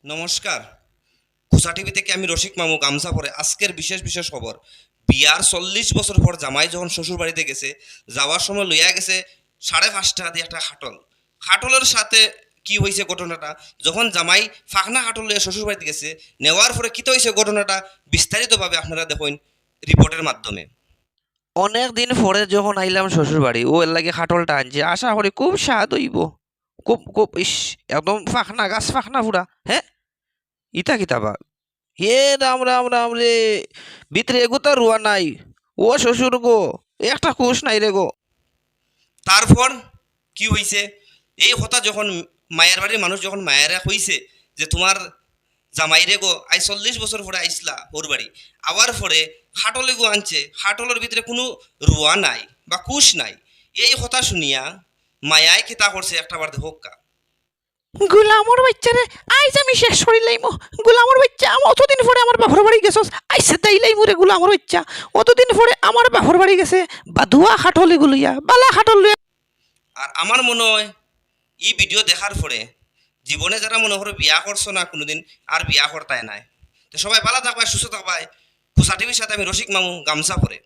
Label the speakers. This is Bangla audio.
Speaker 1: নমস্কার। খোসা টিভি থেকে আমি রসিক মামু গামছা পরে আজকের বিশেষ বিশেষ খবর। বিয়ার 40 বছর পর জামাই যখন শ্বশুর বাড়িতে গেছে, যাওয়ার সময় লইয়া গেছে 5.5 টাকা দিয়ে একটা খাটল। খাটলের সাথে কি হয়েছে ঘটনাটা, যখন জামাই ফাঁকনা খাটল লইয়া শ্বশুর বাড়িতে গেছে, নেওয়ার পরে কী হয়েছে ঘটনাটা বিস্তারিতভাবে আপনারা দেখুন রিপোর্টের মাধ্যমে।
Speaker 2: অনেক দিন পরে যখন আইলাম শ্বশুর বাড়ি, ও এর লাগে খাটলটা আনছে, আশা করি খুব স্বাদ হইব। খুব খুব ইস, একদম ফাঁকনা গাছ ফাঁকনা ফুরা। হ্যাঁ, ইতা কিতাবা হে, রাম রাম রাম রে, ভিতরে এগুতা রুয়া নাই। ও শ্বশুর গো, একটা কুশ নাই রে গো।
Speaker 1: তারপর কি হয়েছে, এই কথা যখন মায়ের বাড়ির মানুষ যখন মায়েরা কইছে যে তোমার জামাইরে গো আই 40 বছর পরে আইসলা ওর বাড়ি, আবার পরে খাটলে গো আনছে, খাটলের ভিতরে কোনো রুয়া নাই বা কুশ নাই। এই কথা শুনিয়া মায়ায় কি তা করছে একটা বার হোক্কা।
Speaker 2: গুলামর বাচ্চা রে, আইজ আমি শেষ করি লাইমো। গুলামর বাচ্চা, অতদিন পরে আমার বাপর বাড়ি গেছস, আইসে তাই লাইমু রে গুলামর বাচ্চা। অতদিন পরে আমার বাপর বাড়ি গেছে, বাধুয়া খাটলি গুলিয়া বালা খাটল লইয়া।
Speaker 1: আর আমার মনে হয় এই ভিডিও দেখার পরে জীবনে যারা মনে করো বিয়া করছো না কোনোদিন, আর বিয়া করতায় নাই। তো সবাই ভালো থাকবায়, সুস্থ থাকবায়। খোসা টিভির সাথে আমি রসিক মামু গামছা পরে।